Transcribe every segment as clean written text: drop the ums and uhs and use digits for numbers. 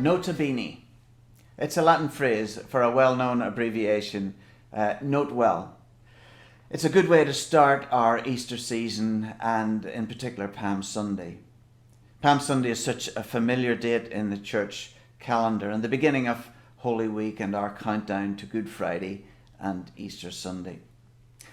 Nota bene. It's a Latin phrase for a well-known abbreviation, note well. It's a good way to start our Easter season, and in particular Palm Sunday. Palm Sunday is such a familiar date in the church calendar, and the beginning of Holy Week and our countdown to Good Friday and Easter Sunday.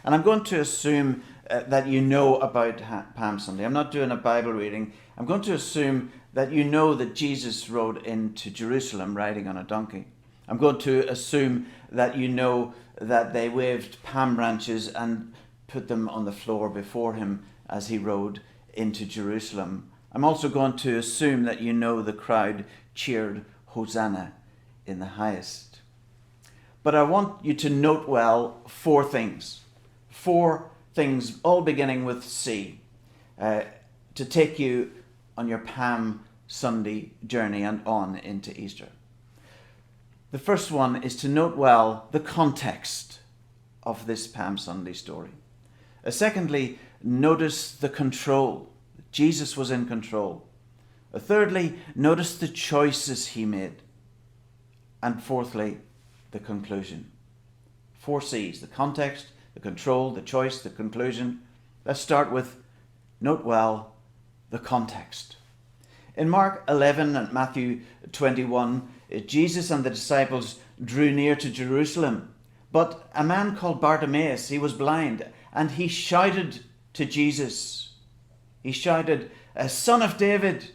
And I'm going to assume that you know about Palm Sunday. I'm not doing a Bible reading. I'm going to assume that you know that Jesus rode into Jerusalem riding on a donkey. I'm going to assume that you know that they waved palm branches and put them on the floor before him as he rode into Jerusalem. I'm also going to assume that you know the crowd cheered Hosanna in the highest. But I want you to note well four things. Four things, all beginning with C, to take you on your Palm Sunday journey and on into Easter. The first one is to note well the context of this Palm Sunday story. Secondly, notice the control. Jesus was in control. Thirdly, notice the choices he made. And fourthly, the conclusion. 4 C's, the context, the control, the choice, the conclusion. Let's start with, note well, the context. In Mark 11 and Matthew 21, Jesus and the disciples drew near to Jerusalem. But a man called Bartimaeus, he was blind, and he shouted to Jesus. He shouted, "Son of David,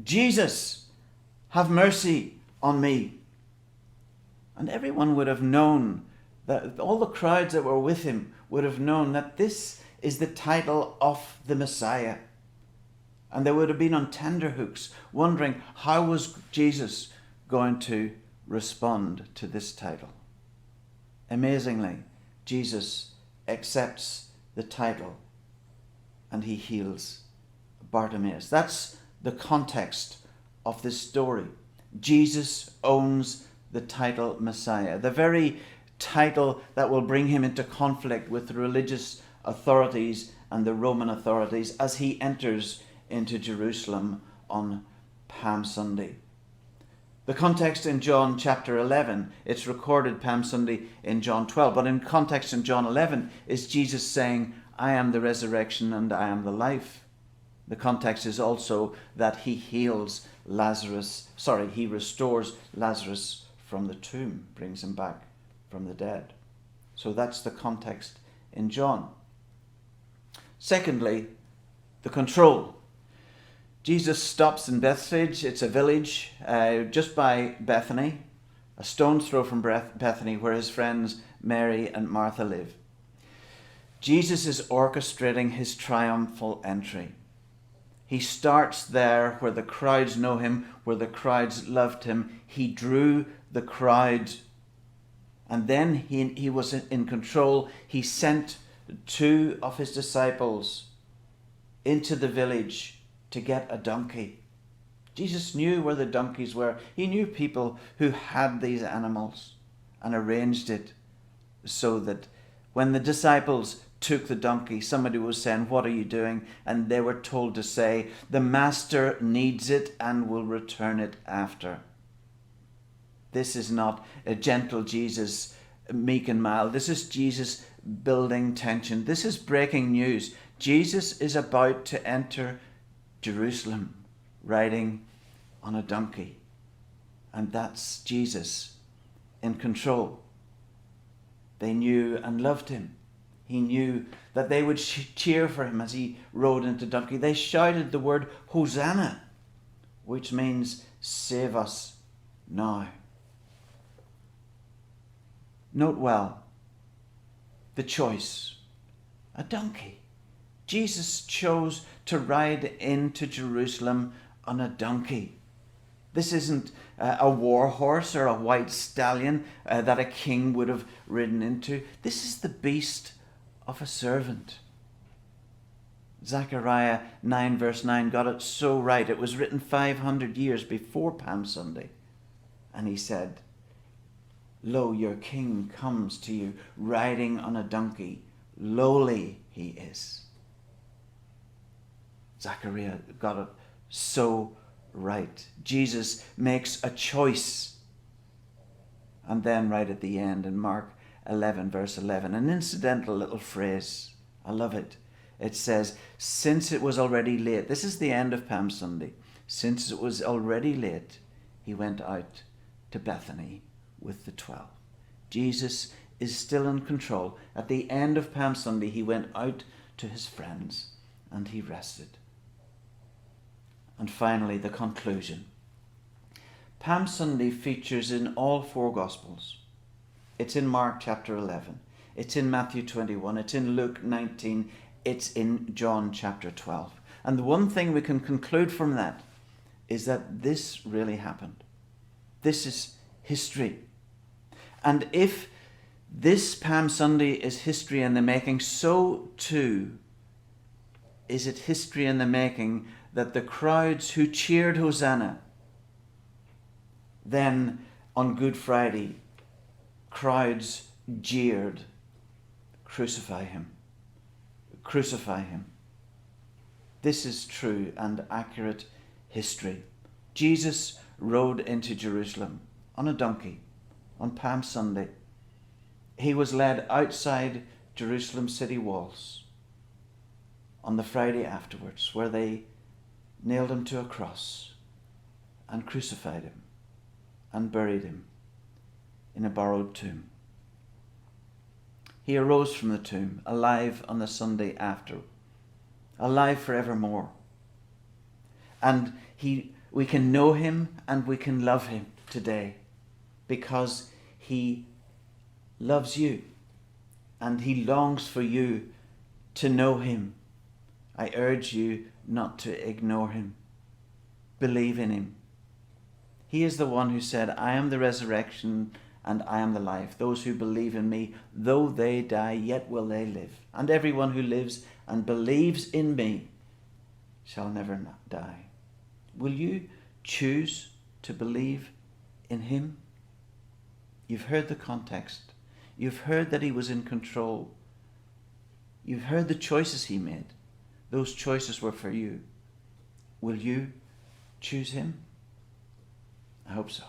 Jesus, have mercy on me." And everyone would have known, that all the crowds that were with him would have known that this is the title of the Messiah. And they would have been on tenterhooks, wondering how was Jesus going to respond to this title. Amazingly, Jesus accepts the title and he heals Bartimaeus. That's the context of this story. Jesus owns the title Messiah, the very title that will bring him into conflict with the religious authorities and the Roman authorities as he enters into Jerusalem on Palm Sunday. The context in John chapter 11, it's recorded Palm Sunday in John 12, but in context in John 11 is Jesus saying, "I am the resurrection and I am the life." The context is also that he restores Lazarus from the tomb, brings him back from the dead. So that's the context in John. Secondly, the control. Jesus stops in Bethphage. It's a village just by Bethany, a stone's throw from Bethany, where his friends Mary and Martha live. Jesus is orchestrating his triumphal entry. He starts there where the crowds know him, where the crowds loved him. He drew the crowd, and then he was in control. He sent 2 of his disciples into the village to get a donkey. Jesus knew where the donkeys were. He knew people who had these animals and arranged it so that when the disciples took the donkey, somebody was saying, "What are you doing?" And they were told to say, "The master needs it and will return it after." This is not a gentle Jesus, meek and mild. This is Jesus building tension. This is breaking news. Jesus is about to enter Jerusalem riding on a donkey. And that's Jesus in control. They knew and loved him. He knew that they would cheer for him as he rode into donkey. They shouted the word Hosanna, which means save us now. Note well the choice. A donkey. Jesus chose to ride into Jerusalem on a donkey. This isn't a war horse or a white stallion that a king would have ridden into. This is the beast of a servant. Zechariah 9 verse 9 got it so right. It was written 500 years before Palm Sunday. And he said, "Lo, your king comes to you riding on a donkey. Lowly he is." Zechariah got it so right. Jesus makes a choice. And then right at the end in Mark 11, verse 11, an incidental little phrase. I love it. It says, since it was already late. This is the end of Palm Sunday. Since it was already late, he went out to Bethany with the 12. Jesus is still in control. At the end of Palm Sunday, he went out to his friends and he rested. And finally, the conclusion. Palm Sunday features in all four Gospels. It's in Mark chapter 11. It's in Matthew 21. It's in Luke 19. It's in John chapter 12. And the one thing we can conclude from that is that this really happened. This is history. And if this Palm Sunday is history in the making, so too is it history in the making that the crowds who cheered Hosanna, then on Good Friday, crowds jeered, crucify him, crucify him. This is true and accurate history. Jesus rode into Jerusalem on a donkey on Palm Sunday. He was led outside Jerusalem city walls on the Friday afterwards, where they nailed him to a cross and crucified him and buried him in a borrowed tomb. He arose from the tomb, alive on the Sunday after, alive forevermore. And we can know him and we can love him today because he loves you and he longs for you to know him. I urge you not to ignore him. Believe in him. He is the one who said, I am the resurrection and I am the life. Those who believe in me, though they die, yet will they live. And everyone who lives and believes in me shall never die. Will you choose to believe in him? You've heard the context. You've heard that he was in control. You've heard the choices he made. Those choices were for you. Will you choose him? I hope so.